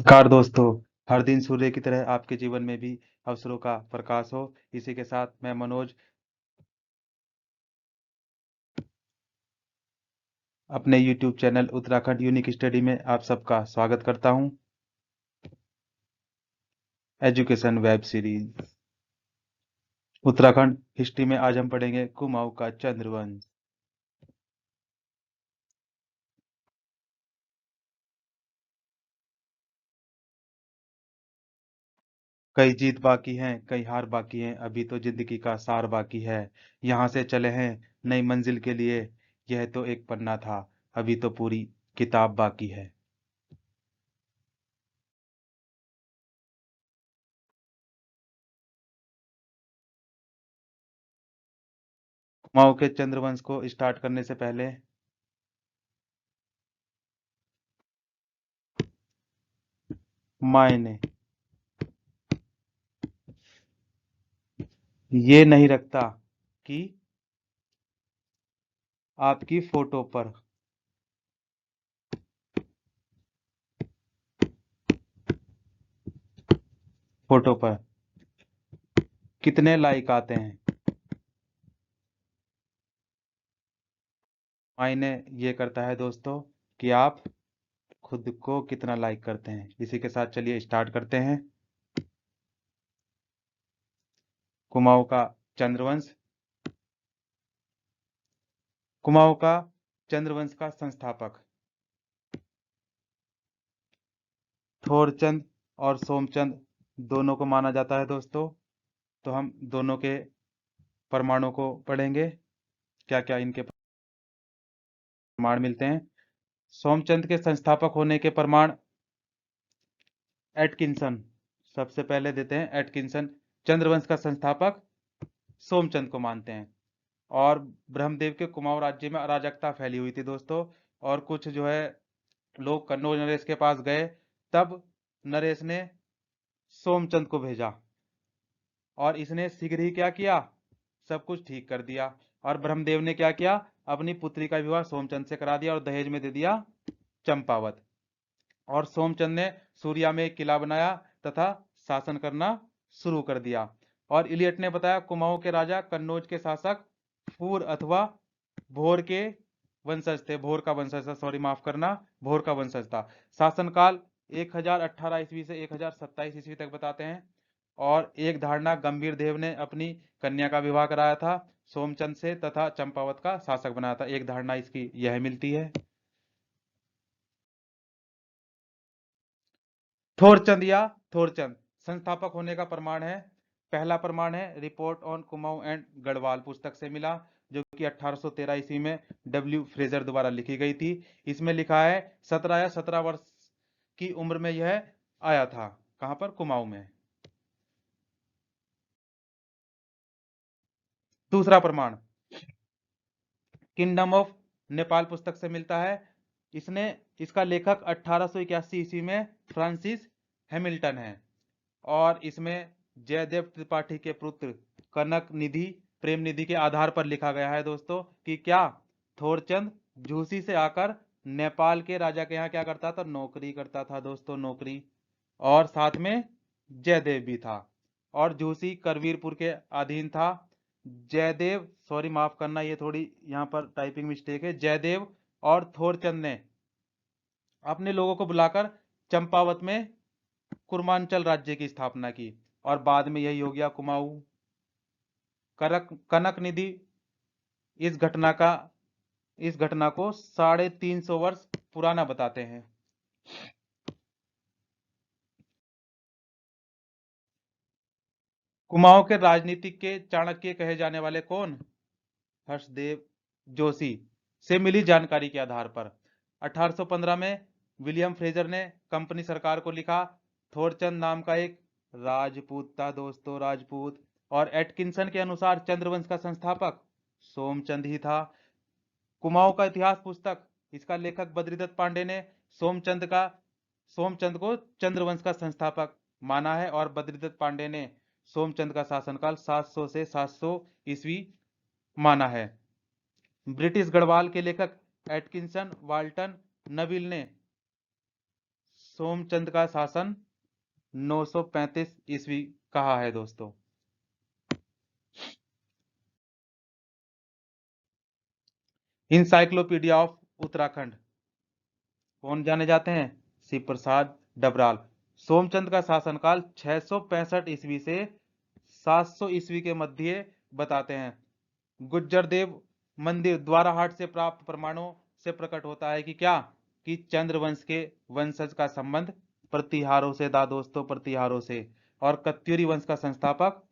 नमस्कार दोस्तों। हर दिन सूर्य की तरह आपके जीवन में भी अवसरों का प्रकाश हो। इसी के साथ मैं मनोज अपने YouTube channel Uttarakhand unique study में आप सबका स्वागत करता हूं। Education web series Uttarakhand history में आज हम पढ़ेंगे कुमाऊं का चंद्रवंश। कई जीत बाकी हैं, कई हार बाकी हैं, अभी तो जिंदगी का सार बाकी है। यहाँ से चले हैं नई मंजिल के लिए, यह तो एक पन्ना था, अभी तो पूरी किताब बाकी है। कुमाऊं के चंद्रवंश को स्टार्ट करने से पहले मायने ये नहीं रखता कि आपकी फोटो पर कितने लाइक आते हैं। मायने ये करता है दोस्तों कि आप खुद को कितना लाइक करते हैं। इसी के साथ चलिए स्टार्ट करते हैं। कुमाऊं का चंद्रवंश। कुमाऊं का चंद्रवंश का संस्थापक थोरचंद और सोमचंद दोनों को माना जाता है दोस्तों। तो हम दोनों के प्रमाणों को पढ़ेंगे, क्या क्या इनके प्रमाण मिलते हैं। सोमचंद के संस्थापक होने के प्रमाण एटकिंसन सबसे पहले देते हैं। एटकिंसन चंद्रवंश का संस्थापक सोमचंद को मानते हैं। और ब्रह्मदेव के कुमाऊं राज्य में अराजकता फैली हुई थी दोस्तों, और कुछ जो है लोग कन्नौज नरेश के पास गए। तब नरेश ने सोमचंद को भेजा और इसने शीघ्र ही क्या किया, सब कुछ ठीक कर दिया। और ब्रह्मदेव ने क्या किया, अपनी पुत्री का विवाह सोमचंद से करा दिया और दहेज में दे दिया चंपावत। और सोमचंद ने सूर्या में एक किला बनाया तथा शासन करना शुरू कर दिया। और इलियट ने बताया कुमाऊं के राजा कन्नौज के शासक फूर अथवा भोर के वंशज थे। भोर का वंशज था, सॉरी माफ करना, भोर का वंशज था। शासनकाल 1018 ईस्वी से 1027 ईस्वी तक बताते हैं। और एक धारणा गंभीर देव ने अपनी कन्या का विवाह कराया था सोमचंद से तथा चंपावत का शासक बनाया था। एक धारणा इसकी यह मिलती है। थोरचंद या थोरचंद संस्थापक होने का प्रमाण है। पहला प्रमाण है report on Kumaon and Garhwal पुस्तक से मिला, जो कि 1813 ईस्वी में डब्ल्यू फ्रेजर द्वारा लिखी गई थी। इसमें लिखा है 17 या 17 वर्ष की उम्र में यह आया था। कहां पर, कुमाऊं में। दूसरा प्रमाण किंगडम ऑफ नेपाल पुस्तक से मिलता है। इसने इसका लेखक 1881 ईस्वी में फ्रांसिस हैमिल्टन है। और इसमें जयदेव त्रिपाठी के पुत्र कनक निधि प्रेम निधि के आधार पर लिखा गया है दोस्तों कि क्या थोरचंद झूसी से आकर नेपाल के राजा के यहाँ क्या करता था, नौकरी करता था दोस्तों, नौकरी। और साथ में जयदेव भी था। और झूसी करवीरपुर के अधीन था। जयदेव, सॉरी माफ करना, ये थोड़ी यहाँ पर टाइपिंग मिस्टेक है। जयदेव और थोरचंद ने अपने लोगों को बुलाकर चंपावत में कुर्मांचल राज्य की स्थापना की। और बाद में यही हो गया कुमाऊं। कनक निधि इस घटना का इस घटना को 350 वर्ष पुराना बताते हैं। कुमाऊं के राजनीतिक के चाणक्य कहे जाने वाले कौन, हर्षदेव जोशी से मिली जानकारी के आधार पर 1815 में विलियम फ्रेजर ने कंपनी सरकार को लिखा। थोरचंद नाम का एक राजपूत था दोस्तों, राजपूत। और एटकिंसन के अनुसार चंद्रवंश का संस्थापक सोमचंद ही था। कुमाऊं का इतिहास पुस्तक, इसका लेखक बद्रीदत्त पांडे ने सोमचंद को चंद्रवंश का संस्थापक माना है। और बद्रीदत्त पांडे ने सोमचंद का शासनकाल 700 से 700 ईस्वी माना है। ब्रिटिश गढ़वाल के लेखक एटकिंसन, वाल्टन, नविल ने सोमचंद का शासन 935 ईस्वी कहा है दोस्तों। इंसाइक्लोपीडिया ऑफ उत्तराखंड कौन जाने जाते हैं? शिव प्रसाद डबराल। सोमचंद का शासनकाल 665 ईस्वी से 700 ईस्वी के मध्य बताते हैं। गुज्जर देव मंदिर द्वाराहाट से प्राप्त प्रमाणों से प्रकट होता है कि क्या, कि चंद्रवंश के वंशज का संबंध प्रतिहारों से था दोस्तों, प्रतिहारों से। और कत्यूरी वंश का संस्थापक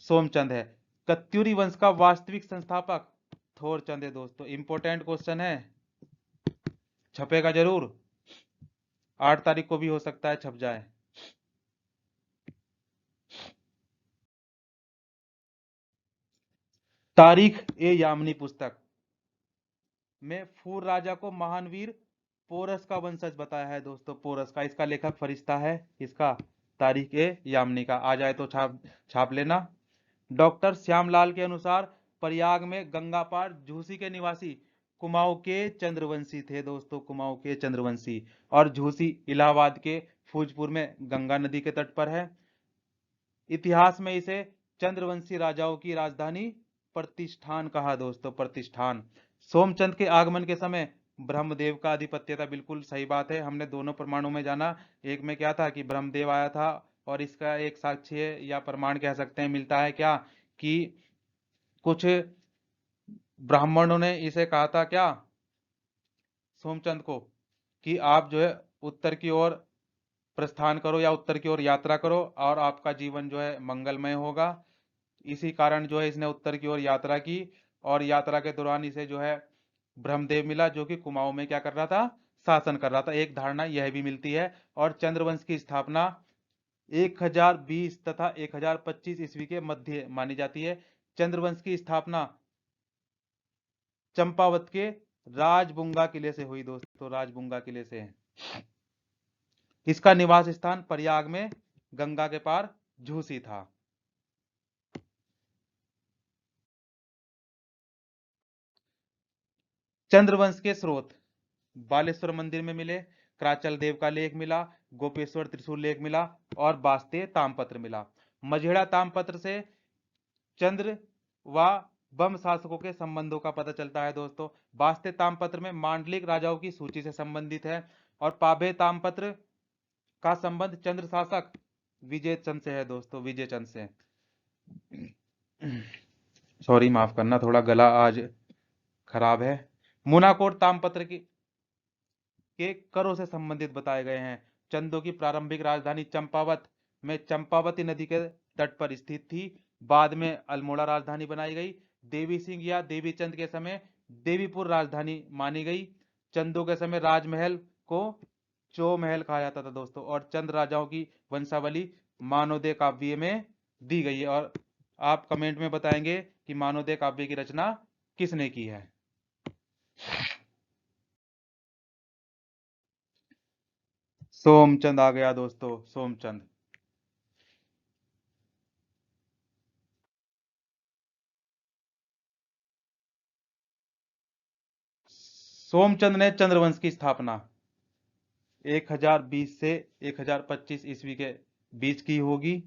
सोमचंद है। कत्यूरी वंश का वास्तविक संस्थापक थोरचंद है दोस्तों। इंपॉर्टेंट क्वेश्चन है, छपेगा जरूर, 8 तारीख को भी हो सकता है छप जाए। तारीख ए यामिनी पुस्तक में फूर राजा को महान वीर पोरस का वंशज बताया है दोस्तों, पोरस का। इसका लेखक फरिश्ता है, इसका तारीख ए यामिनी का। आ जाए तो छाप लेना। डॉक्टर श्यामलाल के अनुसार प्रयाग में गंगा पार झूसी के निवासी कुमाऊं के चंद्रवंशी थे दोस्तों, कुमाऊं के चंद्रवंशी। और झूसी इलाहाबाद के फूजपुर में गंगा नदी के तट पर है। इतिहास में इसे चंद्रवंशी राजाओं की राजधानी प्रतिष्ठान कहा दोस्तों, प्रतिष्ठान। सोमचंद के आगमन के समय ब्रह्मदेव का आधिपत्य था, बिल्कुल सही बात है। हमने दोनों प्रमाणों में जाना, एक में क्या था कि ब्रह्मदेव आया था, और इसका एक साक्ष्य या प्रमाण कह सकते हैं मिलता है क्या, कि कुछ ब्राह्मणों ने इसे कहा था क्या, सोमचंद को, कि आप जो है उत्तर की ओर प्रस्थान करो या उत्तर की ओर यात्रा करो और आपका जीवन जो है मंगलमय होगा। इसी कारण जो है इसने उत्तर की ओर यात्रा की, और यात्रा के दौरान इसे जो है ब्रह्मदेव मिला, जो कि कुमाऊं में क्या कर रहा था, शासन कर रहा था। एक धारणा यह भी मिलती है। और चंद्रवंश की स्थापना 1020 तथा 1025 ईस्वी के मध्य मानी जाती है। चंद्रवंश की स्थापना चंपावत के राजबुंगा किले से हुई दोस्तों, राजबुंगा किले से। इसका निवास स्थान प्रयाग में गंगा के पार झूसी था। चंद्रवंश के स्रोत बालेश्वर मंदिर में मिले, कराचल देव का लेख मिला, गोपेश्वर त्रिशूल लेख मिला, और बास्ते तामपत्र मिला। मझेड़ा तामपत्र से चंद्र व बम शासकों के संबंधों का पता चलता है दोस्तों। बास्ते तामपत्र में मांडलिक राजाओं की सूची से संबंधित है। और पाभे तामपत्र का संबंध चंद्र शासक विजय चंद से है दोस्तों, विजय चंद से। सॉरी, माफ करना, थोड़ा गला आज खराब है। मुनाकोट तामपत्र के करों से संबंधित बताए गए हैं। चंदों की प्रारंभिक राजधानी चंपावत में चंपावती नदी के तट पर स्थित थी। बाद में अल्मोड़ा राजधानी बनाई गई। देवी सिंह या देवी चंद के समय देवीपुर राजधानी मानी गई। चंदों के समय राजमहल को चो महल कहा जाता था दोस्तों। और चंद राजाओं की वंशावली मानवदय काव्य में दी गई है। और आप कमेंट में बताएंगे कि मानवदय काव्य की रचना किसने की है। सोमचंद आ गया दोस्तों, सोमचंद। सोमचंद ने चंद्रवंश की स्थापना 1020 से 1025 ईस्वी के बीच की होगी।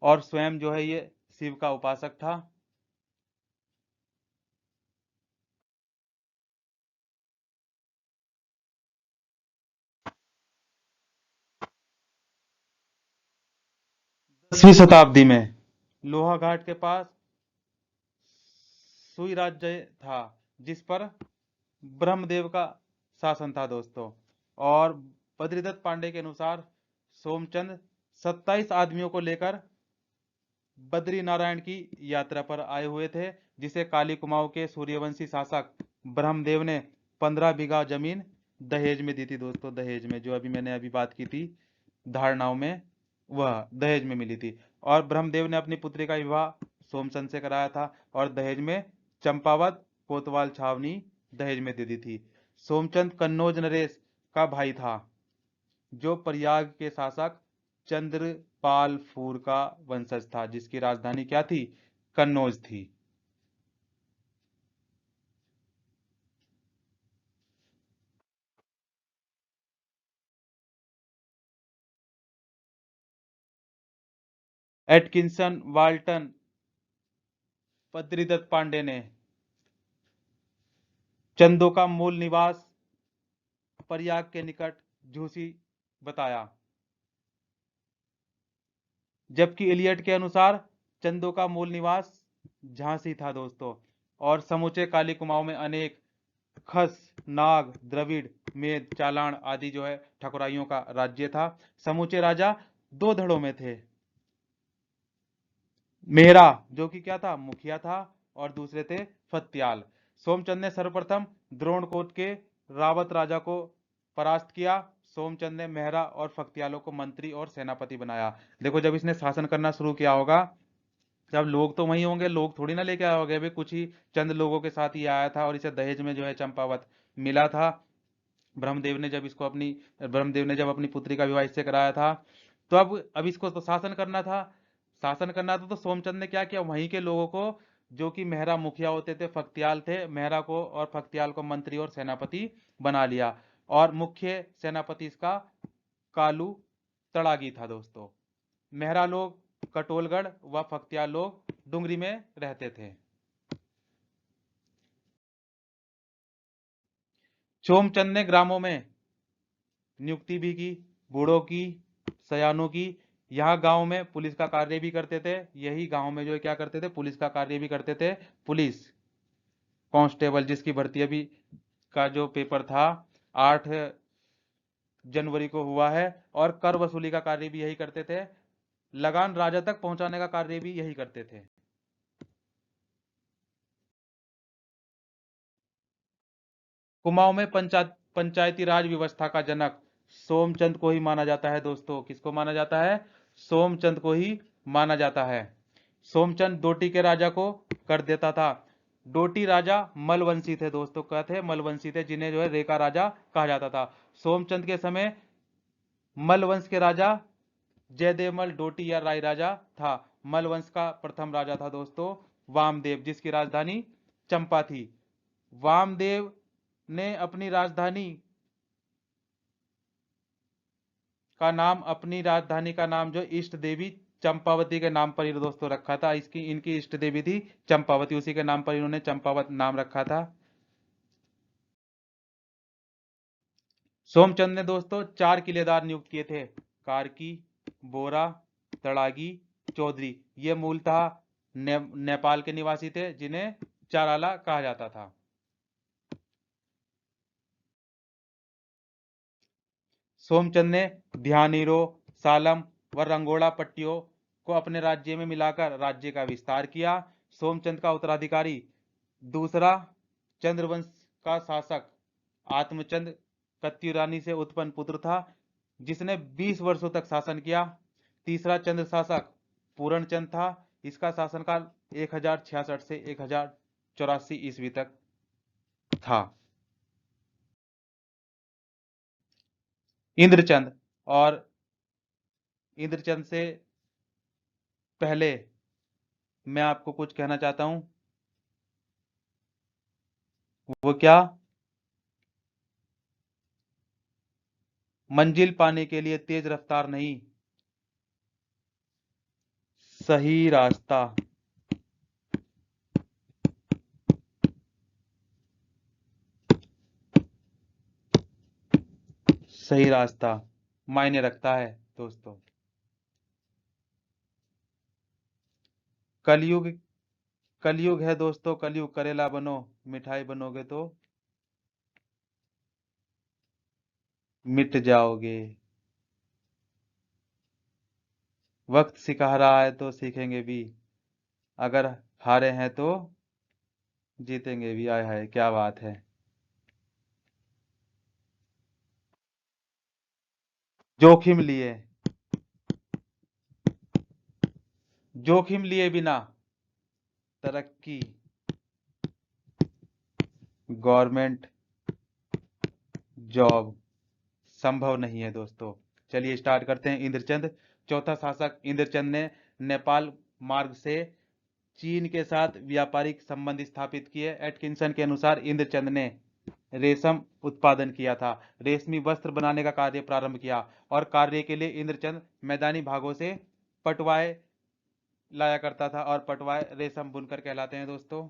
और स्वयं जो है ये शिव का उपासक था। दसवीं शताब्दी में लोहाघाट के पास सुई राज्य था, जिस पर ब्रह्मदेव का शासन था दोस्तों। और बद्रीदत्त पांडे के अनुसार सोमचंद 27 आदमियों को लेकर बद्री नारायण की यात्रा पर आए हुए थे, जिसे काली कुमाऊं के सूर्यवंशी शासक ब्रह्मदेव ने 15 बीघा जमीन दहेज में दी थी दोस्तों। दहेज में, जो अभी मैंने अभी बात की थी धारणाओं में, वह दहेज में मिली थी। और ब्रह्मदेव ने अपनी पुत्री का विवाह सोमचंद से कराया था, और दहेज में चंपावत कोतवाल छावनी दहेज में दे दी थी। सोमचंद कन्नौज नरेश का भाई था, जो प्रयाग के शासक चंद्रपाल फूर का वंशज था, जिसकी राजधानी क्या थी, कन्नौज थी। एटकिंसन, वाल्टन, बद्रीदत्त पांडे ने चंदों का मूल निवास प्रयाग के निकट झूसी बताया, जबकि इलियट के अनुसार चंदों का मूल निवास झांसी था दोस्तों। और समूचे काली कुमाऊं में अनेक खस, नाग, द्रविड़, मेद, चालान आदि जो है ठकुराइयों का राज्य था। समूचे राजा दो धड़ों में थे। मेहरा जो कि क्या था, मुखिया था, और दूसरे थे फत्याल। सोमचंद ने सर्वप्रथम द्रोणकोट के रावत राजा को परास्त किया। सोमचंद ने मेहरा और फख्तियालों को मंत्री और सेनापति बनाया। देखो, जब इसने शासन करना शुरू किया होगा, जब लोग तो वही होंगे, लोग थोड़ी ना लेके आए होंगे, अभी कुछ ही चंद लोगों के साथ ही आया था, और इसे दहेज में जो है चंपावत मिला था। ब्रह्मदेव ने जब अपनी पुत्री का विवाह इससे कराया था, तो अब इसको तो शासन करना था। तो सोमचंद ने क्या किया, वहीं के लोगों को, जो कि मेहरा मुखिया होते थे, फख्तियाल थे, मेहरा को और फख्तियाल को मंत्री और सेनापति बना लिया। और मुख्य सेनापति इसका कालू तड़ागी था दोस्तों। मेहरा लोग कटोलगढ़ व फख्तियाल लोग डुंगरी में रहते थे। सोमचंद ने ग्रामों में नियुक्ति भी की, बूढ़ों की, सयानों की। यहाँ गांव में पुलिस का कार्य भी करते थे। यही गांव में जो है क्या करते थे, पुलिस का कार्य भी करते थे। पुलिस कांस्टेबल, जिसकी भर्ती अभी का जो पेपर था 8 जनवरी को हुआ है। और कर वसूली का कार्य भी यही करते थे। लगान राजा तक पहुंचाने का कार्य भी यही करते थे। कुमाऊं में पंचायती राज व्यवस्था का जनक सोमचंद को ही माना जाता है दोस्तों। किसको माना जाता है? सोमचंद को ही माना जाता है। सोमचंद डोटी के राजा को कर देता था। डोटी राजा मलवंशी थे दोस्तों। क्या थे? मलवंशी थे, जिन्हें जो है रेखा राजा कहा जाता था। सोमचंद के समय मलवंश के राजा जयदेवमल डोटी या राय राजा था। मलवंश का प्रथम राजा था दोस्तों वामदेव, जिसकी राजधानी चंपा थी। वामदेव ने अपनी राजधानी का नाम जो इष्ट देवी चंपावती के नाम पर ही दोस्तों रखा था। इनकी इष्ट देवी थी चंपावती, उसी के नाम पर इन्होंने चंपावत नाम रखा था। सोमचंद ने दोस्तों 4 किलेदार नियुक्त किए थे: कार्की, बोरा, तड़ागी, चौधरी। ये मूलतः नेपाल के निवासी थे, जिन्हें चाराला कहा जाता था। सोमचंद ने ध्यानीरो, सालम व रंगोड़ा पट्टियों को अपने राज्य में मिलाकर राज्य का विस्तार किया। सोमचंद का उत्तराधिकारी दूसरा चंद्रवंश का शासक आत्मचंद कत्यूरानी रानी से उत्पन्न पुत्र था, जिसने 20 वर्षों तक शासन किया। तीसरा चंद्र शासक पूरणचंद था। इसका शासनकाल 1066 से 1084 ईस्वी तक था। इंद्रचंद, और इंद्रचंद से पहले मैं आपको कुछ कहना चाहता हूं। वो क्या? मंजिल पाने के लिए तेज रफ्तार नहीं, सही रास्ता। सही रास्ता मायने रखता है दोस्तों। कलयुग कलयुग है दोस्तों, कलयुग। करेला बनो, मिठाई बनोगे तो मिट जाओगे। वक्त सिखा रहा है तो सीखेंगे भी, अगर हारे हैं तो जीतेंगे भी। आय हाय, क्या बात है। जोखिम लिए जोखिम लिए बिना तरक्की गवर्नमेंट जॉब संभव नहीं है दोस्तों। चलिए स्टार्ट करते हैं। इंद्रचंद। चौथा शासक इंद्रचंद ने नेपाल मार्ग से चीन के साथ व्यापारिक संबंध स्थापित किए। एटकिंसन के अनुसार इंद्रचंद ने रेशम उत्पादन किया था, रेशमी वस्त्र बनाने का कार्य प्रारंभ किया, और कार्य के लिए इंद्रचंद मैदानी भागों से पटवाए लाया करता था, और पटवाए रेशम बुनकर कहलाते हैं दोस्तों।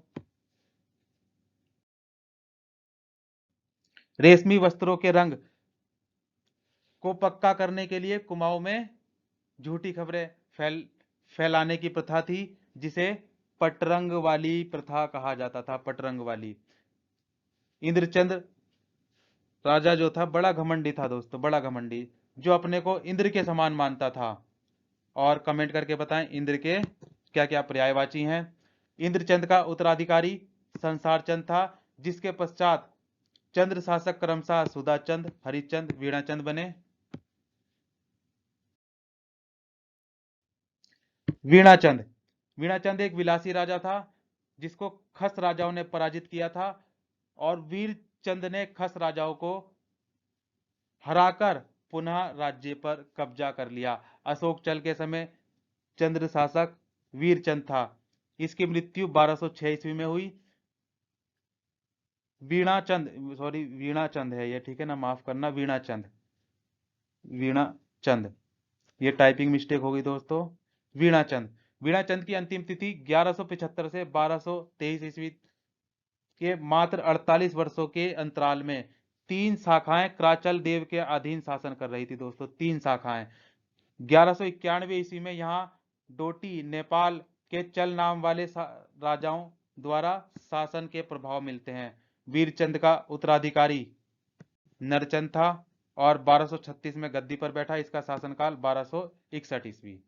रेशमी वस्त्रों के रंग को पक्का करने के लिए कुमाऊं में झूठी खबरें फैलाने की प्रथा थी, जिसे पटरंग वाली प्रथा कहा जाता था। पटरंग वाली। इंद्रचंद राजा जो था बड़ा घमंडी था दोस्तों, बड़ा घमंडी, जो अपने को इंद्र के समान मानता था। और कमेंट करके बताएं इंद्र के क्या क्या पर्यायवाची हैं। इंद्रचंद का उत्तराधिकारी संसार चंद था, जिसके पश्चात चंद्र शासक क्रमशः सुधाचंद, हरिचंद, वीणाचंद बने। वीणाचंद। वीणाचंद एक विलासी राजा था, जिसको खस राजाओं ने पराजित किया था, और वीरचंद ने खस राजाओं को हराकर पुनः राज्य पर कब्जा कर लिया। अशोक चल के समय चंद्र शासक वीरचंद था। इसकी मृत्यु 1206 ईस्वी में हुई। वीणाचंद, सॉरी वीणाचंद है ये, ठीक है ना, माफ करना, वीणाचंद, वीणाचंद, ये टाइपिंग मिस्टेक होगी दोस्तों। वीणाचंद। वीणाचंद की अंतिम तिथि 1175 से 1223 ईस्वी के मात्र 48 वर्षों के अंतराल में तीन शाखाएं कराचल देव के अधीन शासन कर रही थी दोस्तों। तीन शाखाएं। 1191 ईस्वी में यहाँ डोटी नेपाल के चल नाम वाले राजाओं द्वारा शासन के प्रभाव मिलते हैं। वीरचंद का उत्तराधिकारी नरचंद था, और 1236 में गद्दी पर बैठा। इसका शासनकाल 1261 ईस्वी।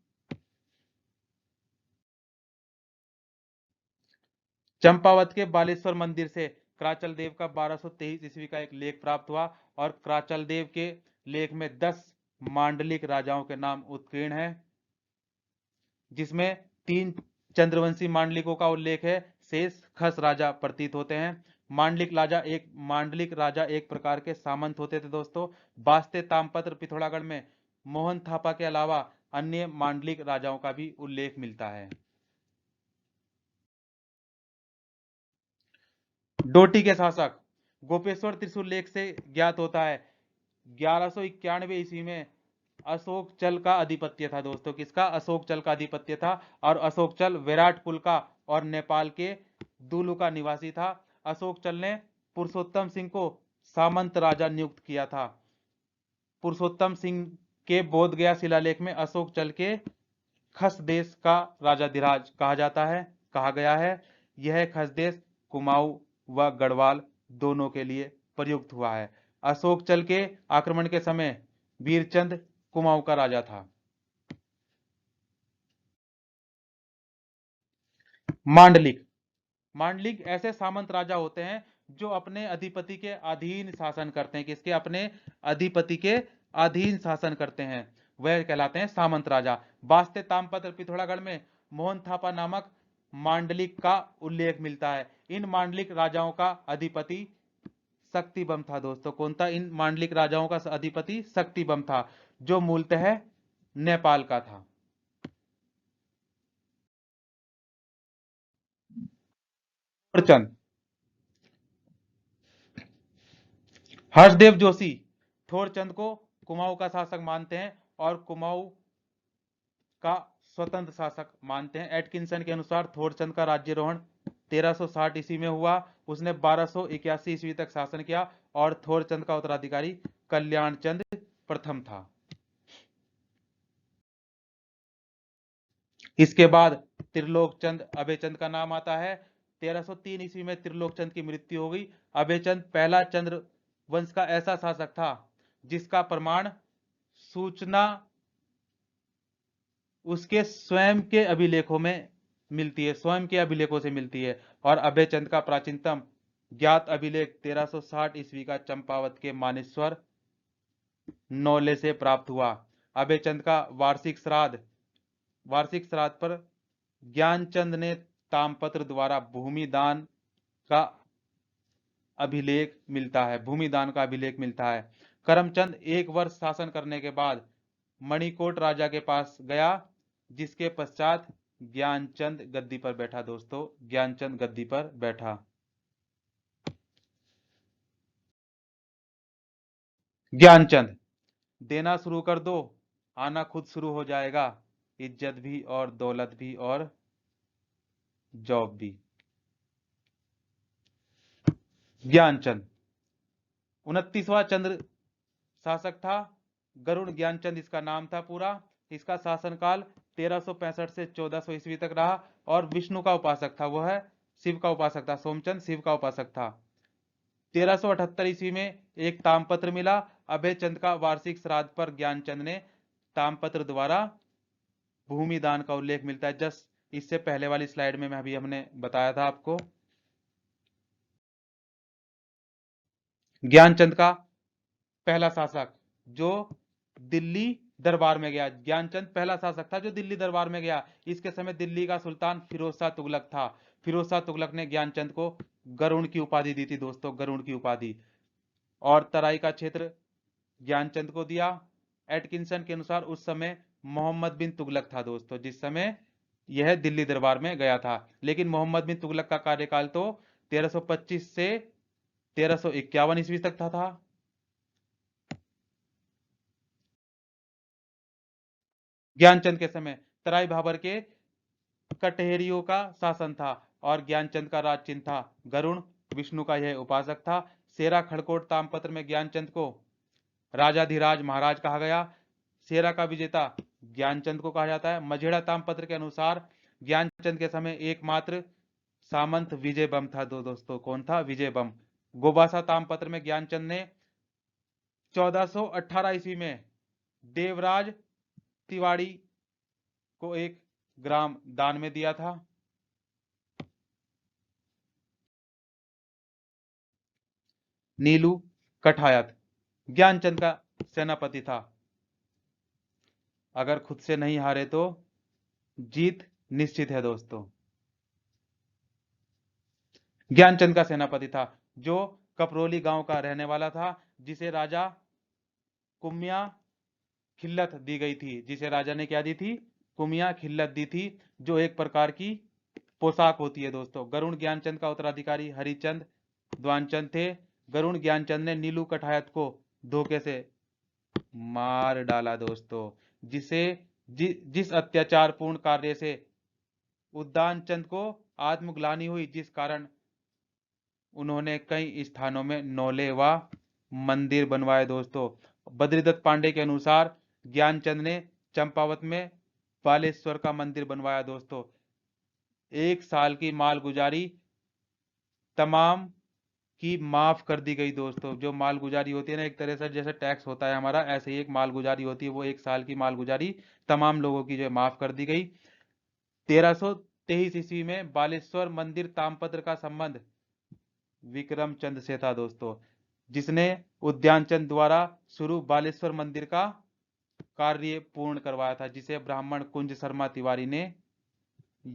चंपावत के बालेश्वर मंदिर से कराचल देव का 1223 ईस्वी का एक लेख प्राप्त हुआ, और कराचल देव के लेख में 10 मांडलिक राजाओं के नाम उत्कीर्ण हैं, जिसमें 3 चंद्रवंशी मांडलिकों का उल्लेख है, शेष खस राजा प्रतीत होते हैं। मांडलिक राजा एक प्रकार के सामंत होते थे दोस्तों। बास्ते तामपत्र पिथौरागढ़ में मोहन थापा के अलावा अन्य मांडलिक राजाओं का भी उल्लेख मिलता है। डोटी के शासक गोपेश्वर त्रिशूल लेख से ज्ञात होता है 1191 ईस्वी में अशोक चल का अधिपत्य था दोस्तों। किसका? अशोक चल का अधिपत्य था। और अशोक चल विराट कुल का और नेपाल के दुलु का निवासी था। अशोक चल ने पुरुषोत्तम सिंह को सामंत राजा नियुक्त किया था। पुरुषोत्तम सिंह के बोध गया शिलालेख में अशोक चल के खस देश का राजाधिराज कहा गया है। यह खस देश कुमाऊं व गढ़वाल दोनों के लिए प्रयुक्त हुआ है। अशोक चल के आक्रमण के समय वीरचंद कुमाऊं का राजा था। मांडलिक। मांडलिक ऐसे सामंत राजा होते हैं जो अपने अधिपति के अधीन शासन करते हैं। किसके? अपने अधिपति के अधीन शासन करते हैं, वह कहलाते हैं सामंत राजा। बास्ते तामपत्र पिथौरागढ़ में मोहन थापा नामक मांडलिक का उल्लेख मिलता है। इन मांडलिक राजाओं का अधिपति शक्तिबम था दोस्तों। कौन था इन मांडलिक राजाओं का अधिपति? शक्तिबम था, जो मूलतः नेपाल का था। ठोरचंद। हर्षदेव जोशी ठोरचंद को कुमाऊं का शासक मानते हैं, और कुमाऊं का स्वतंत्र शासक मानते हैं। एटकिंसन के अनुसार थोरचंद का राज्यरोहण 1360 ईस्वी में हुआ। उसने 1281 ईस्वी तक शासन किया, और थोरचंद का उत्तराधिकारी कल्याणचंद प्रथम था। इसके बाद त्रिलोकचंद अभयचंद का नाम आता है। 1303 ईस्वी में त्रिलोकचंद की मृत्यु हो गई। अभयचंद पहला चंद्र वंश का ऐसा शासक था जिसका प्रमाण सूचना उसके स्वयं के अभिलेखों में मिलती है, स्वयं के अभिलेखों से मिलती है। और अभयचंद का प्राचीनतम ज्ञात अभिलेख 1360 ईस्वी का चंपावत के मानेश्वर नौले से प्राप्त हुआ। अभयचंद का वार्षिक श्राद्ध पर ज्ञानचंद ने तामपत्र द्वारा भूमि दान का अभिलेख मिलता है। करमचंद एक वर्ष शासन करने के बाद मणिकोट राजा के पास गया, जिसके पश्चात ज्ञानचंद गद्दी पर बैठा दोस्तों। ज्ञानचंद गद्दी पर बैठा। ज्ञानचंद। देना शुरू कर दो, आना खुद शुरू हो जाएगा। इज्जत भी और दौलत भी और जॉब भी। ज्ञानचंद 29वां चंद्र शासक था। गरुड़ ज्ञानचंद इसका नाम था पूरा। इसका शासनकाल 1365 से 1400 ईस्वी तक रहा और विष्णु का उपासक था। वह शिव का उपासक था। सोमचंद शिव का उपासक था। 1378 ईस्वी में एक तामपत्र मिला। अभय चंद का वार्षिक श्राद्ध पर ज्ञानचंद ने तामपत्र द्वारा भूमि दान का उल्लेख मिलता है। जस्ट इससे पहले वाली स्लाइड में अभी हमने बताया था आपको। ज्ञानचंद का पहला शासक जो दिल्ली दरबार में गया। ज्ञानचंद पहला शासक था जो दिल्ली दरबार में गया। इसके समय दिल्ली का सुल्तान फिरोज शाह तुगलक था। फिरोज शाह तुगलक ने ज्ञानचंद को गरुड़ की उपाधि दी थी दोस्तों, गरुड़ की उपाधि। और तराई का क्षेत्र ज्ञानचंद को दिया। एटकिंसन के अनुसार उस समय मोहम्मद बिन तुगलक था दोस्तों, जिस समय यह दिल्ली दरबार में गया था। लेकिन मोहम्मद बिन तुगलक का कार्यकाल तो 1325 से 1351 ईस्वी तक था। ज्ञानचंद के समय तराई भाबर के कटहेरियों का शासन था और ज्ञानचंद का राज चिन्ह था गरुड़। विष्णु का यह उपासक था। सेरा खड़कोट तामपत्र में ज्ञानचंद को राजाधिराज महाराज कहा गया। सेरा का विजेता ज्ञानचंद को कहा जाता है। मझेड़ा तामपत्र के अनुसार ज्ञानचंद के समय एकमात्र सामंत विजय बम था। दोस्तों कौन था? विजय बम। गोबासा तामपत्र में ज्ञानचंद ने 1418 ईस्वी में देवराज तिवाड़ी को एक ग्राम दान में दिया था। नीलू कठायत ज्ञानचंद का सेनापति था। अगर खुद से नहीं हारे तो जीत निश्चित है दोस्तों। ज्ञानचंद का सेनापति था जो कपरोली गांव का रहने वाला था, जिसे राजा कुम्या खिल्लत दी गई थी। जिसे राजा ने क्या दी थी? कुम्या खिल्लत दी थी, जो एक प्रकार की पोशाक होती है दोस्तों। गरुड़ ज्ञानचंद का उत्तराधिकारी हरिचंद द्वानचंद थे। गरुड़ ज्ञानचंद ने नीलू कठायत को धोखे से मार डाला दोस्तों, जिस अत्याचारपूर्ण कार्य से उद्यानचंद को आत्मग्लानि हुई, जिस कारण उन्होंने कई स्थानों में नौले व मंदिर बनवाए दोस्तों। बद्रीदत्त पांडे के अनुसार ज्ञानचंद ने चंपावत में बालेश्वर का मंदिर बनवाया दोस्तों। 1 साल की मालगुजारी तमाम की माफ कर दी गई दोस्तों। जो मालगुजारी होती है ना, एक तरह से जैसे टैक्स होता है हमारा, ऐसे ही एक मालगुजारी होती है। वो 1 साल की मालगुजारी तमाम लोगों की जो है माफ कर दी गई। 1323 ईस्वी में बालेश्वर मंदिर तामपत्र का संबंध विक्रम चंद से था दोस्तों, जिसने उद्यानचंद द्वारा शुरू बालेश्वर मंदिर का कार्य पूर्ण करवाया था, जिसे ब्राह्मण कुंज शर्मा तिवारी ने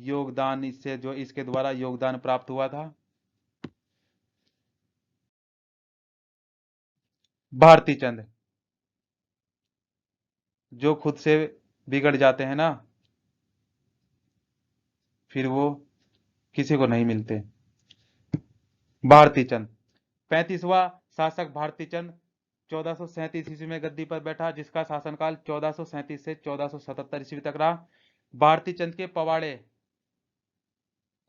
योगदान इसके द्वारा योगदान प्राप्त हुआ था। भारती चंद जो खुद से बिगड़ जाते हैं ना, फिर वो किसी को नहीं मिलते। भारती चंद 35वां शासक भारती चंद 1437 ईस्वी में गद्दी पर बैठा, जिसका शासनकाल 1437 से 1477 ईस्वी तक रहा। भारती चंद के पवाड़े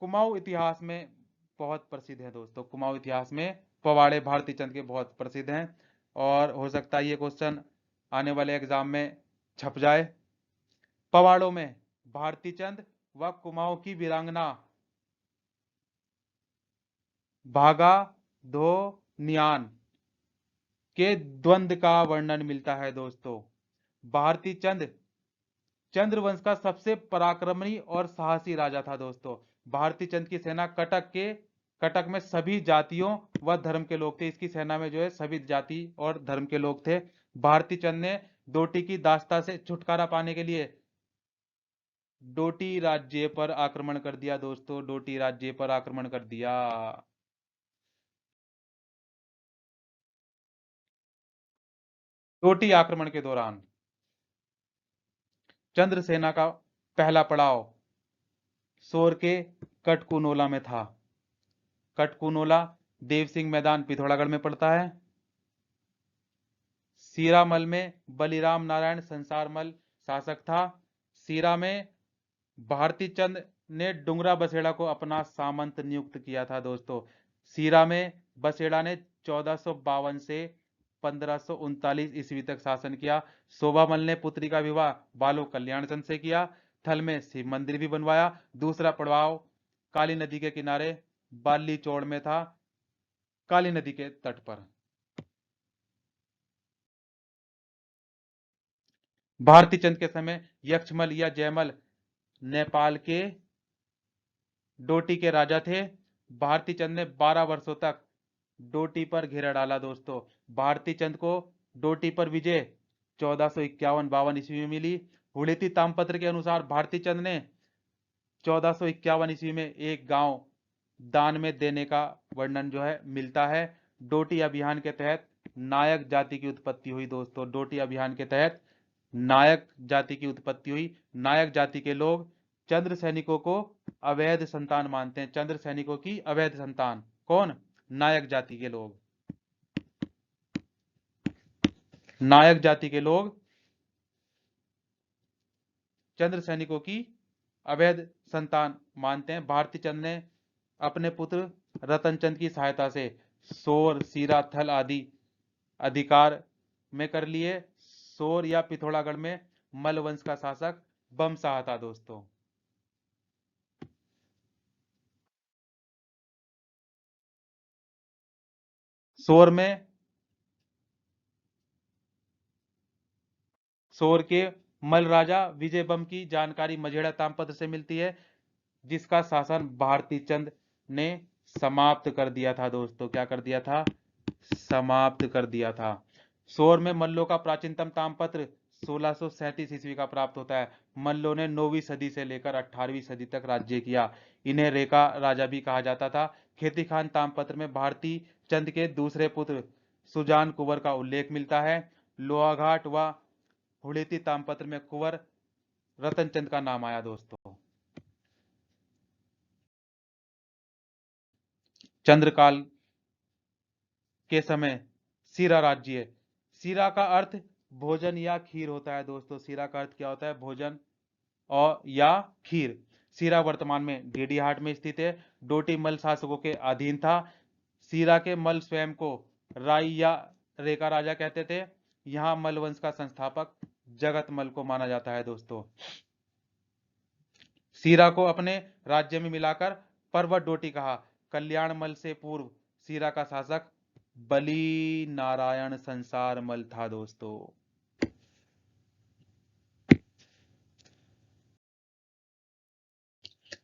कुमाऊं इतिहास में बहुत प्रसिद्ध है दोस्तों। कुमाऊं इतिहास में पवाड़े भारती चंद के बहुत प्रसिद्ध हैं और हो सकता है ये क्वेश्चन आने वाले एग्जाम में छप जाए। पवाड़ों में भारती चंद व कुमाऊं की वीरांगना भागा धो नियान के द्वंद्व का वर्णन मिलता है दोस्तों। भारती चंद चंद्रवंश का सबसे पराक्रमी और साहसी राजा था दोस्तों। भारती चंद की सेना कटक में सभी जातियों व धर्म के लोग थे। इसकी सेना में जो है सभी जाति और धर्म के लोग थे। भारती चंद ने डोटी की दास्ता से छुटकारा पाने के लिए डोटी राज्य पर आक्रमण कर दिया दोस्तों। डोटी राज्य पर आक्रमण कर दिया। डोटी आक्रमण के दौरान चंद्रसेना का पहला पड़ाव सोर के कटकुनोला में था। कटकुनोला देवसिंह मैदान पिथौरागढ़ में पड़ता है। सीरामल में बलिराम नारायण संसारमल शासक था। सीरा में भारती चंद ने डुंगरा बसेड़ा को अपना सामंत नियुक्त किया था दोस्तों। सीरा में बसेड़ा ने 1452 से 1539 ईस्वी तक शासन किया। शोभामल ने पुत्री का विवाह बालो कल्याण चंद से किया। थल में शिव मंदिर भी बनवाया। दूसरा पड़ाव काली नदी के किनारे बाली चौड़ में था, काली नदी के तट पर। भारती चंद के समय यक्षमल या जयमल नेपाल के डोटी के राजा थे। भारती चंद ने 12 वर्षों तक डोटी पर घेरा डाला दोस्तों। भारती चंद को डोटी पर विजय 1451-52 ईस्वी में मिली। हुड़ेती तामपत्र के अनुसार भारती चंद ने 1451 ईस्वी में एक गांव दान में देने का वर्णन जो है मिलता है। डोटी अभियान के तहत नायक जाति की उत्पत्ति हुई दोस्तों। डोटी अभियान के तहत नायक जाति की उत्पत्ति हुई। नायक जाति के लोग चंद्र सैनिकों को अवैध संतान मानते हैं। चंद्र सैनिकों की अवैध संतान कौन? नायक जाति के लोग। नायक जाति के लोग चंद्र सैनिकों की अवैध संतान मानते हैं। भारती चंद ने अपने पुत्र रतन चंद की सहायता से सोर, सीरा, थल आदि अधिकार में कर लिए। सोर या पिथौरागढ़ में मल वंश का शासक बमशाह था दोस्तों। सोर के मल राजा विजय बम की जानकारी मझेड़ा तामपत्र से मिलती है, जिसका शासन भारती चंद ने समाप्त कर दिया था दोस्तों। क्या कर दिया था? समाप्त कर दिया था। सोर में मल्लों का प्राचीनतम तामपत्र 1637 ईस्वी का प्राप्त होता है। मल्लों ने 9वीं सदी से लेकर 18वीं सदी तक राज्य किया। इन्हें रेखा राजा भी कहा जाता था। खेती खान तामपत्र में भारती चंद के दूसरे पुत्र सुजान कुंवर का उल्लेख मिलता है। लोहाघाट व हुड़ेती तामपत्र में कुंवर रतनचंद का नाम आया दोस्तों। चंद्रकाल के समय सीरा राज्य। सीरा का अर्थ भोजन या खीर होता है दोस्तों। सीरा का अर्थ क्या होता है? भोजन और या खीर। सीरा वर्तमान में डेडीहाट में स्थित है। डोटी मल शासकों के अधीन था। सीरा के मल स्वयं को राई या रेखा राजा कहते थे। यहां मल वंश का संस्थापक जगत मल को माना जाता है दोस्तों। सीरा को अपने राज्य में मिलाकर पर्वत डोटी कहा। कल्याण मल से पूर्व सीरा का शासक बली नारायण संसार मल था दोस्तों।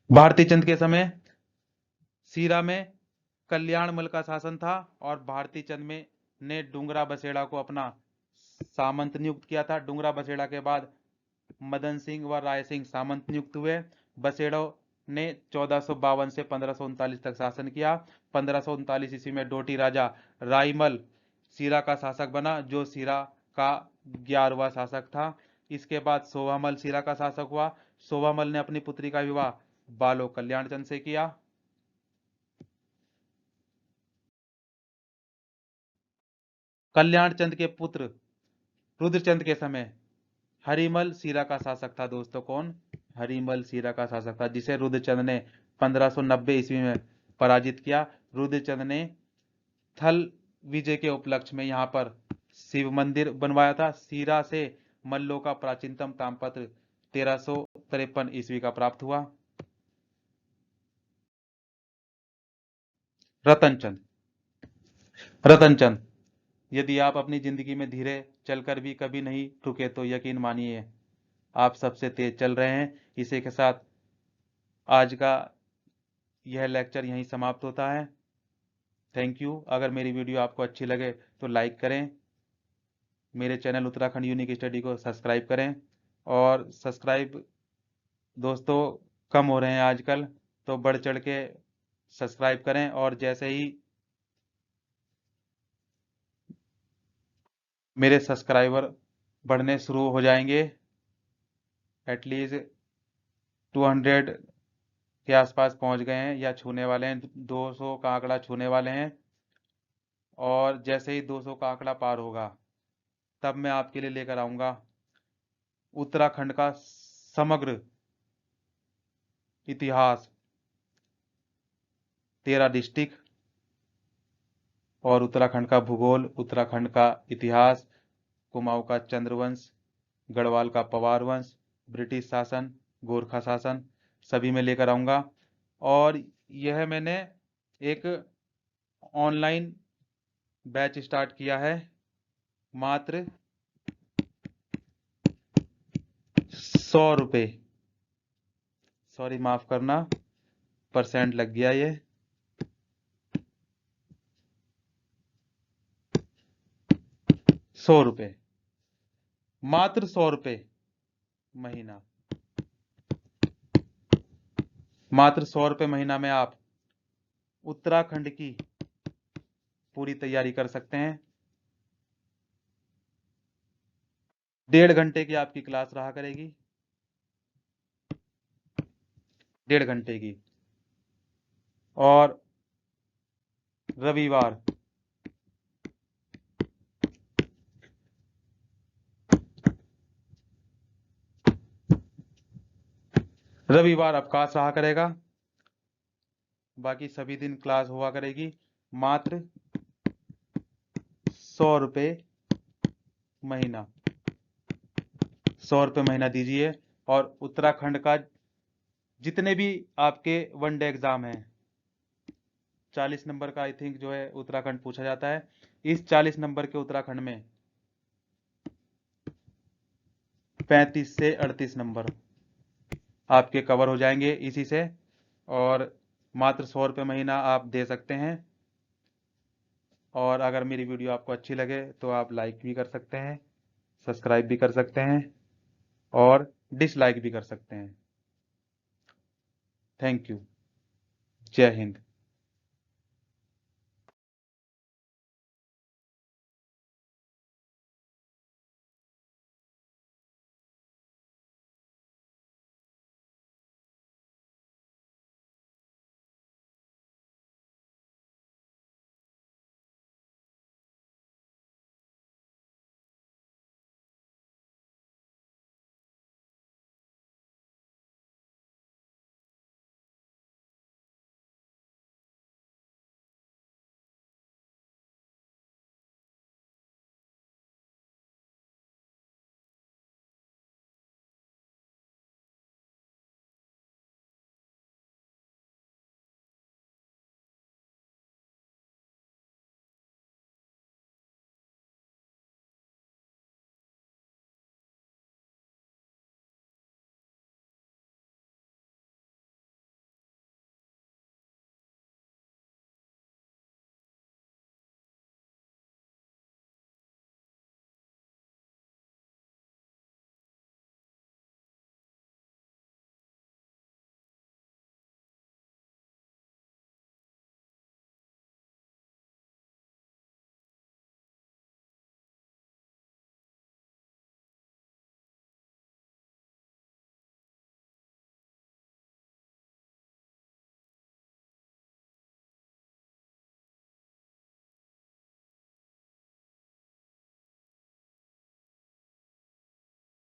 भारती चंद के समय सीरा में कल्याण मल का शासन था और भारती चंद में ने डुंगरा बसेड़ा को अपना सामंत नियुक्त किया था। डुंगरा बसेड़ा के बाद मदन सिंह व राय सिंह सामंत नियुक्त हुए। बसेड़ों ने 1452 से 1539 तक शासन किया। 1539 ईस्वी में डोटी राजा राईमल सीरा का शासक बना, जो सीरा का 11वां शासक था। इसके बाद शोभामल सीरा का शासक हुआ। शोभामल ने अपनी पुत्री का विवाह बालो कल्याण चंद से किया। कल्याण चंद के पुत्र रुद्रचंद के समय हरिमल सीरा का शासक था दोस्तों। कौन? हरिमल सीरा का शासक था, जिसे रुद्रचंद ने 1590 ईस्वी में पराजित किया। रुद्रचंद ने थल विजय के उपलक्ष्य में यहां पर शिव मंदिर बनवाया था। सीरा से मल्लों का प्राचीनतम तामपत्र 1353 ईस्वी का प्राप्त हुआ। रतनचंद। रतनचंद, यदि आप अपनी जिंदगी में धीरे चलकर भी कभी नहीं रुके तो यकीन मानिए आप सबसे तेज चल रहे हैं। इसी के साथ आज का यह लेक्चर यहीं समाप्त होता है। Thank you. अगर मेरी वीडियो आपको अच्छी लगे तो लाइक करें। मेरे चैनल उत्तराखंड यूनिक स्टडी को सब्सक्राइब करें। और सब्सक्राइब दोस्तों कम हो रहे हैं आजकल, तो बढ़ चढ़ के सब्सक्राइब करें। और जैसे ही मेरे सब्सक्राइबर बढ़ने शुरू हो जाएंगे, एटलीस्ट 200 के आसपास पहुंच गए हैं या छूने वाले हैं, 200 का आंकड़ा छूने वाले हैं, और जैसे ही 200 का आंकड़ा पार होगा तब मैं आपके लिए लेकर आऊंगा उत्तराखंड का समग्र इतिहास 13 डिस्ट्रिक्ट, और उत्तराखंड का भूगोल, उत्तराखंड का इतिहास, कुमाऊं का चंद्रवंश, गढ़वाल का पवार वंश, ब्रिटिश शासन, गोरखा शासन, सभी में लेकर आऊंगा। और यह मैंने एक ऑनलाइन बैच स्टार्ट किया है, मात्र 100 रुपये, सॉरी माफ करना, परसेंट लग गया ये, 100 रुपये, मात्र 100 रुपये महीना, मात्र 100 रुपये महीना में आप उत्तराखंड की पूरी तैयारी कर सकते हैं। 1.5 घंटे की आपकी क्लास रहा करेगी, 1.5 घंटे की। और रविवार अवकाश रहा करेगा, बाकी सभी दिन क्लास हुआ करेगी। मात्र 100 रुपये महीना, 100 रुपये महीना दीजिए। और उत्तराखंड का जितने भी आपके वनडे एग्जाम हैं, 40 नंबर का आई थिंक जो है उत्तराखंड पूछा जाता है, इस 40 नंबर के उत्तराखंड में 35 से 38 नंबर आपके कवर हो जाएंगे इसी से। और मात्र 100 रुपये महीना आप दे सकते हैं। और अगर मेरी वीडियो आपको अच्छी लगे तो आप लाइक भी कर सकते हैं, सब्सक्राइब भी कर सकते हैं, और डिसलाइक भी कर सकते हैं। Thank you. जय हिंद।